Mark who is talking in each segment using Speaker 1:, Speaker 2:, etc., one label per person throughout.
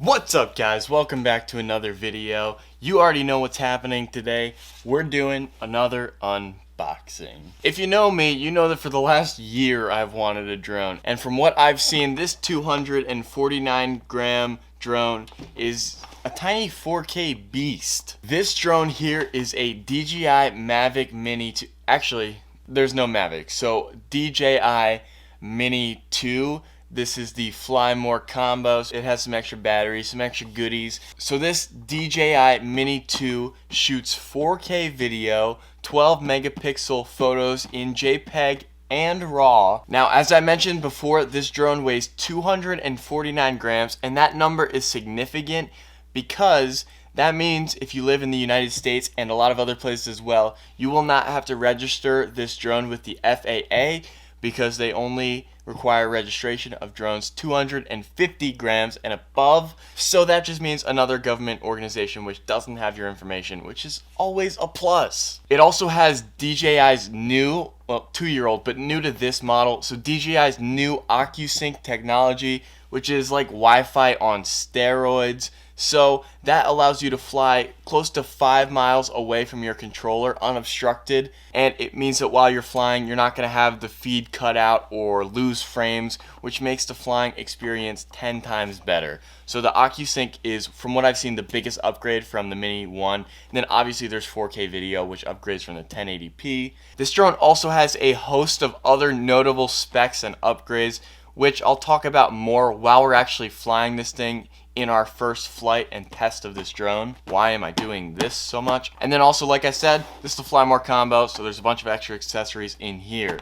Speaker 1: What's up, guys? Welcome back to another video. You already know what's happening today. We're doing another unboxing. If you know me, you know that for the last year I've wanted a drone, and from what I've seen, this 249 gram drone is a tiny 4K beast. This drone here is a DJI Mavic Mini 2. Actually, there's no Mavic, so DJI Mini 2. This is the Fly More combo. It has some extra batteries, some extra goodies. So this DJI Mini 2 shoots 4K video, 12 megapixel photos in JPEG and RAW. Now, as I mentioned before, this drone weighs 249 grams, and that number is significant because that means if you live in the United States and a lot of other places as well, you will not have to register this drone with the FAA because they only require registration of drones 250 grams and above. So that just means another government organization which doesn't have your information, which is always a plus. It also has DJI's new, well, 2-year-old, but new to this model, so DJI's new OcuSync technology, which is like Wi-Fi on steroids. So that allows you to fly close to 5 miles away from your controller unobstructed, and it means that while you're flying, you're not going to have the feed cut out or lose frames, which makes the flying experience 10 times better. So the OcuSync is, from what I've seen, the biggest upgrade from the Mini 1. And then obviously there's 4K video, which upgrades from the 1080p. This drone also has a host of other notable specs and upgrades, which I'll talk about more while we're actually flying this thing in our first flight and test of this drone. Why am I doing this so much? And then also, like I said, this is the Fly More combo, so there's a bunch of extra accessories in here.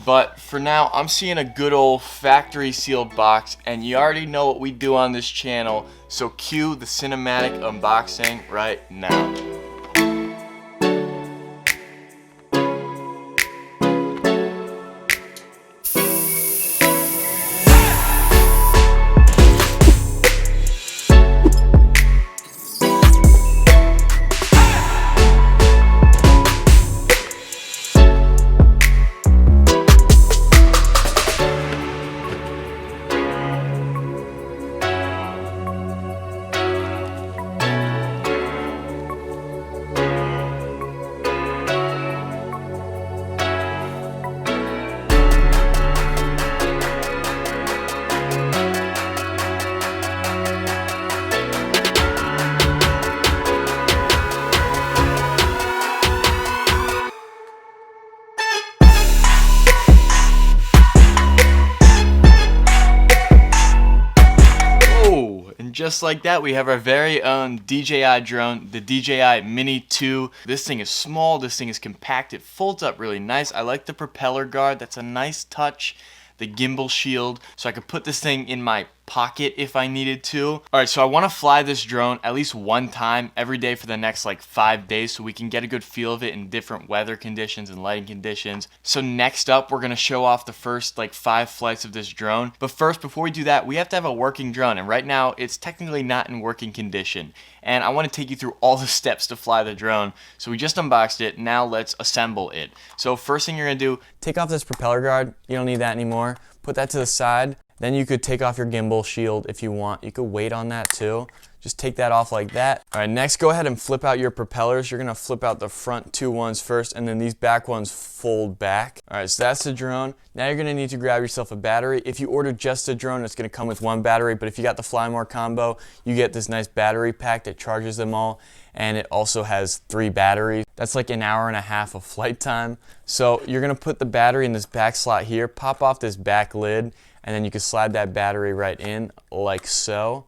Speaker 1: But for now, I'm seeing a good old factory sealed box, and you already know what we do on this channel, so cue the cinematic unboxing right now. Just like that, we have our very own DJI drone, the DJI Mini 2. This thing is small, this thing is compact, it folds up really nice. I like the propeller guard, that's a nice touch. The gimbal shield, so I could put this thing in my pocket if I needed to. Alright, so I want to fly this drone at least one time every day for the next like 5 days so we can get a good feel of it in different weather conditions and lighting conditions. So next up, we're going to show off the first like 5 flights of this drone. But first, before we do that, we have to have a working drone, and right now it's technically not in working condition. And I want to take you through all the steps to fly the drone. So we just unboxed it, now let's assemble it. So first thing you're going to do, take off this propeller guard. You don't need that anymore. Put that to the side. Then you could take off your gimbal shield if you want. You could wait on that too. Just take that off like that. All right, next go ahead and flip out your propellers. You're gonna flip out the front 2 ones first, and then these back ones fold back. All right, so that's the drone. Now you're gonna need to grab yourself a battery. If you order just a drone, it's gonna come with 1 battery, but if you got the Fly More combo, you get this nice battery pack that charges them all, and it also has 3 batteries. That's like an hour and a half of flight time. So you're gonna put the battery in this back slot here, pop off this back lid, and then you can slide that battery right in like so.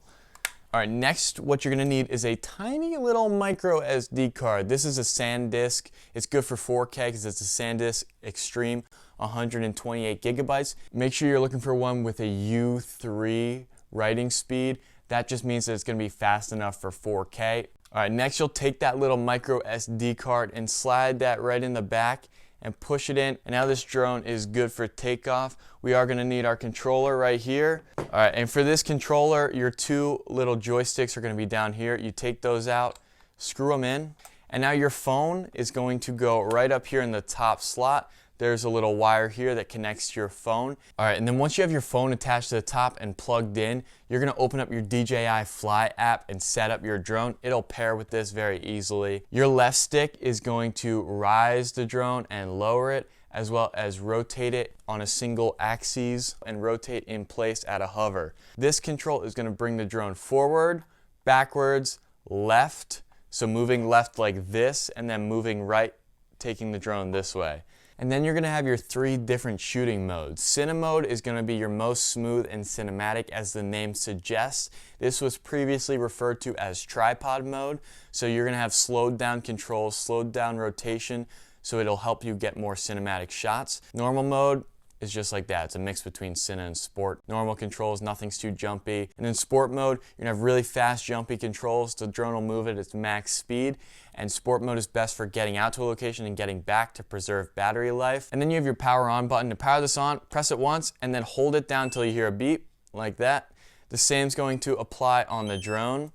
Speaker 1: All right, next what you're gonna need is a tiny little micro SD card. This is a SanDisk. It's good for 4K because it's a SanDisk Extreme, 128 gigabytes. Make sure you're looking for one with a U3 writing speed. That just means that it's gonna be fast enough for 4K. All right, next you'll take that little micro SD card and slide that right in the back and push it in, and now this drone is good for takeoff. We are going to need our controller right here. All right, and for this controller, your 2 little joysticks are going to be down here. You take those out, screw them in, and now your phone is going to go right up here in the top slot. there's a little wire here that connects to your phone. All right, and then once you have your phone attached to the top and plugged in, you're gonna open up your DJI Fly app and set up your drone. It'll pair with this very easily. Your left stick is going to rise the drone and lower it, as well as rotate it on a single axis and rotate in place at a hover. This control is gonna bring the drone forward, backwards, left, so moving left like this, and then moving right, taking the drone this way. And then you're gonna have your 3 different shooting modes. Cine mode is gonna be your most smooth and cinematic, as the name suggests. This was previously referred to as tripod mode. So you're gonna have slowed down controls, slowed down rotation, so it'll help you get more cinematic shots. Normal mode is just like that. It's a mix between cine and sport. Normal controls, nothing's too jumpy. And in sport mode, you're gonna have really fast, jumpy controls. The drone will move at its max speed. And sport mode is best for getting out to a location and getting back to preserve battery life. And then you have your power on button. To power this on, press it once and then hold it down until you hear a beep, like that. The same's going to apply on the drone.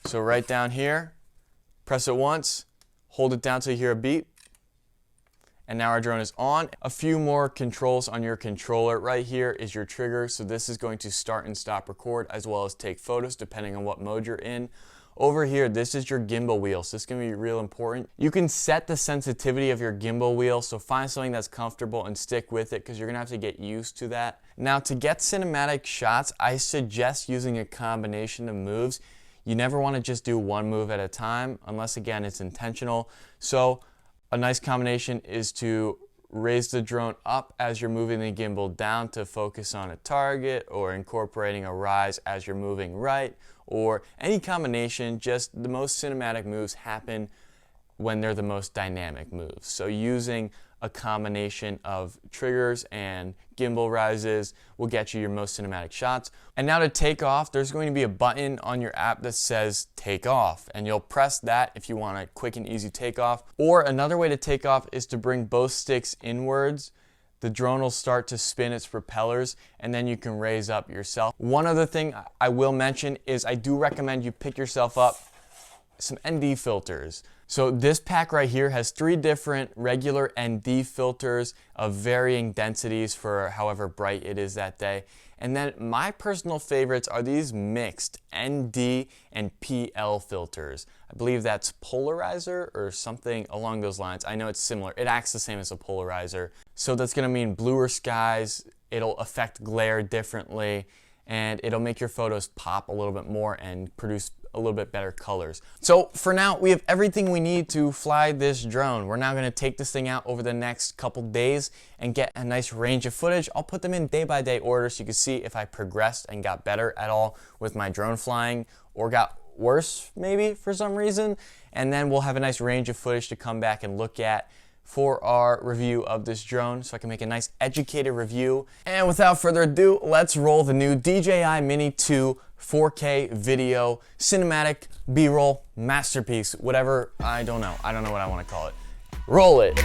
Speaker 1: So right down here, press it once, hold it down until you hear a beep. And now our drone is on. A few more controls on your controller. Right here is your trigger. So this is going to start and stop record, as well as take photos depending on what mode you're in. Over here, this is your gimbal wheel. So this is gonna be real important. You can set the sensitivity of your gimbal wheel. So find something that's comfortable and stick with it, because you're gonna have to get used to that. Now, to get cinematic shots, I suggest using a combination of moves. You never wanna just do one move at a time, unless again, it's intentional. So a nice combination is to raise the drone up as you're moving the gimbal down to focus on a target, or incorporating a rise as you're moving right, or any combination. Just the most cinematic moves happen when they're the most dynamic moves. So using a combination of triggers and gimbal rises will get you your most cinematic shots. And now to take off, there's going to be a button on your app that says take off, and you'll press that if you want a quick and easy takeoff. Or another way to take off is to bring both sticks inwards. The drone will start to spin its propellers, and then you can raise up yourself. One other thing I will mention is I do recommend you pick yourself up some ND filters. So this pack right here has 3 different regular ND filters of varying densities for however bright it is that day. And then my personal favorites are these mixed ND and PL filters. I believe that's polarizer or something along those lines. I know it's similar. It acts the same as a polarizer. So that's gonna mean bluer skies, it'll affect glare differently, and it'll make your photos pop a little bit more and produce a little bit better colors. So for now, we have everything we need to fly this drone. We're now gonna take this thing out over the next couple days and get a nice range of footage. I'll put them in day-by-day order so you can see if I progressed and got better at all with my drone flying, or got worse maybe for some reason. And then we'll have a nice range of footage to come back and look at for our review of this drone, so I can make a nice educated review. And without further ado, let's roll the new DJI Mini 2 4K video cinematic B-roll masterpiece, whatever. I don't know what I want to call it. Roll it.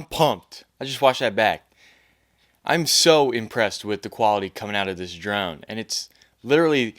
Speaker 1: I'm pumped. I just watched that back. I'm so impressed with the quality coming out of this drone, and it's literally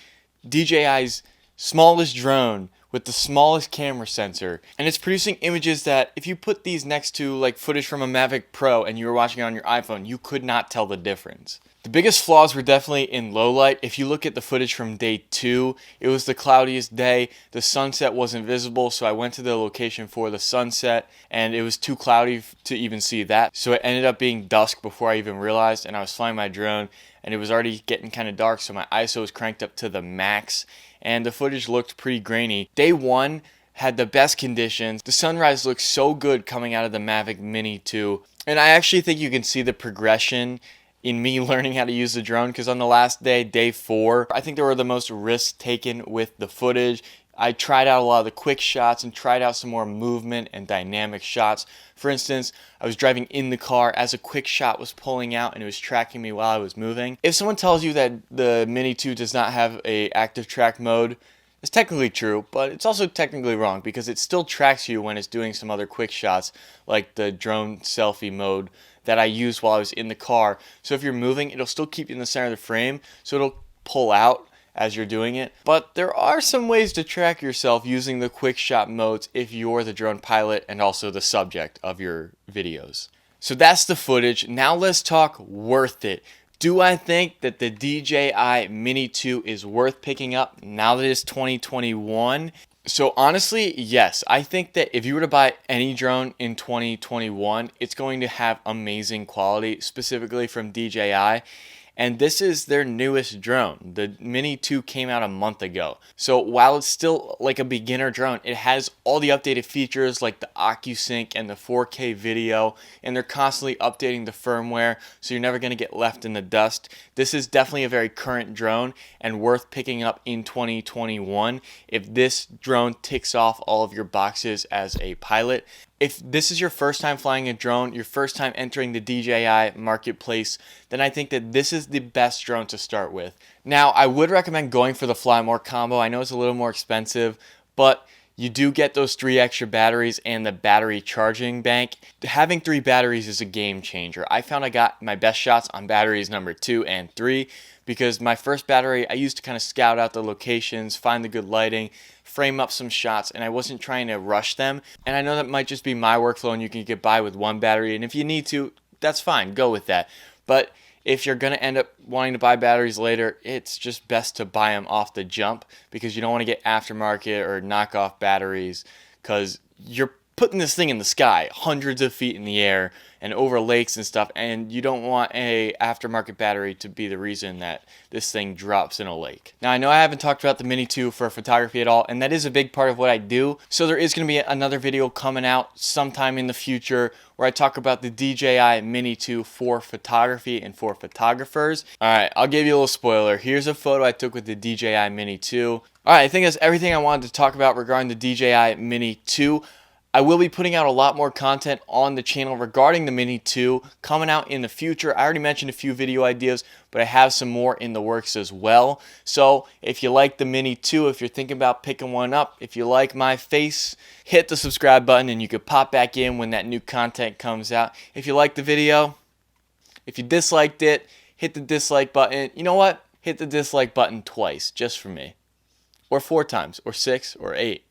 Speaker 1: DJI's smallest drone with the smallest camera sensor, and it's producing images that if you put these next to like footage from a Mavic Pro and you were watching it on your iPhone, you could not tell the difference. The biggest flaws were definitely in low light. If you look at the footage from day 2, it was the cloudiest day. The sunset wasn't visible, so I went to the location for the sunset, and it was too cloudy to even see that. So it ended up being dusk before I even realized, and I was flying my drone, and it was already getting kind of dark, so my ISO was cranked up to the max, and the footage looked pretty grainy. Day 1 had the best conditions. The sunrise looked so good coming out of the Mavic Mini 2, and I actually think you can see the progression in me learning how to use the drone, because on the last day, day 4, I think there were the most risks taken with the footage. I tried out a lot of the quick shots and tried out some more movement and dynamic shots. For instance, I was driving in the car as a quick shot was pulling out and it was tracking me while I was moving. If someone tells you that the Mini 2 does not have a active track mode, it's technically true, but it's also technically wrong, because it still tracks you when it's doing some other quick shots, like the drone selfie mode that I used while I was in the car. So if you're moving, it'll still keep you in the center of the frame, so it'll pull out as you're doing it. But there are some ways to track yourself using the quick shot modes if you're the drone pilot and also the subject of your videos. So that's the footage. Now let's talk worth it. Do I think that the DJI Mini 2 is worth picking up now that it's 2021? So honestly, yes. I think that if you were to buy any drone in 2021, it's going to have amazing quality, specifically from DJI. And this is their newest drone. The Mini 2 came out a month ago. So while it's still like a beginner drone, it has all the updated features like the OcuSync and the 4K video, and they're constantly updating the firmware, so you're never going to get left in the dust. This is definitely a very current drone and worth picking up in 2021 if this drone ticks off all of your boxes as a pilot. If this is your first time flying a drone, your first time entering the DJI marketplace, then I think that this is the best drone to start with. Now, I would recommend going for the Fly More combo. I know it's a little more expensive, but you do get those 3 extra batteries and the battery charging bank. Having 3 batteries is a game changer. I found I got my best shots on batteries number 2 and 3, because my first battery I used to kind of scout out the locations, find the good lighting, frame up some shots, and I wasn't trying to rush them. And I know that might just be my workflow and you can get by with 1 battery, and if you need to, that's fine, go with that. But if you're going to end up wanting to buy batteries later, it's just best to buy them off the jump, because you don't want to get aftermarket or knockoff batteries, because you're putting this thing in the sky, hundreds of feet in the air and over lakes and stuff, and you don't want a aftermarket battery to be the reason that this thing drops in a lake. Now, I know I haven't talked about the Mini 2 for photography at all, and that is a big part of what I do, so there is going to be another video coming out sometime in the future where I talk about the DJI Mini 2 for photography and for photographers. Alright, I'll give you a little spoiler. Here's a photo I took with the DJI Mini 2. Alright, I think that's everything I wanted to talk about regarding the DJI Mini 2. I will be putting out a lot more content on the channel regarding the Mini 2 coming out in the future. I already mentioned a few video ideas, but I have some more in the works as well. So if you like the Mini 2, if you're thinking about picking one up, if you like my face, hit the subscribe button and you can pop back in when that new content comes out. If you liked the video, if you disliked it, hit the dislike button. You know what? Hit the dislike button twice, just for me. Or 4 times, or 6, or 8.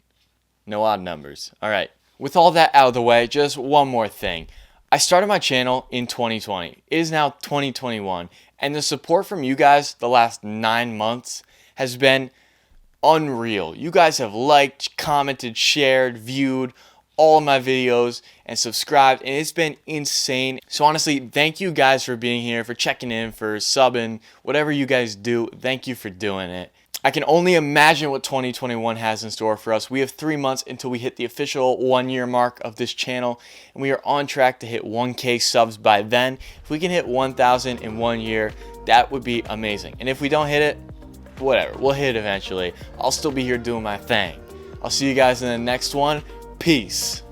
Speaker 1: No odd numbers. Alright. With all that out of the way, just one more thing. I started my channel in 2020. It is now 2021, and the support from you guys the last 9 months has been unreal. You guys have liked, commented, shared, viewed all of my videos, and subscribed, and it's been insane. So honestly, thank you guys for being here, for checking in, for subbing, whatever you guys do, thank you for doing it. I can only imagine what 2021 has in store for us. We have 3 months until we hit the official 1-year mark of this channel, and we are on track to hit 1K subs by then. If we can hit 1,000 in 1 year, that would be amazing. And if we don't hit it, whatever, we'll hit it eventually. I'll still be here doing my thing. I'll see you guys in the next one. Peace.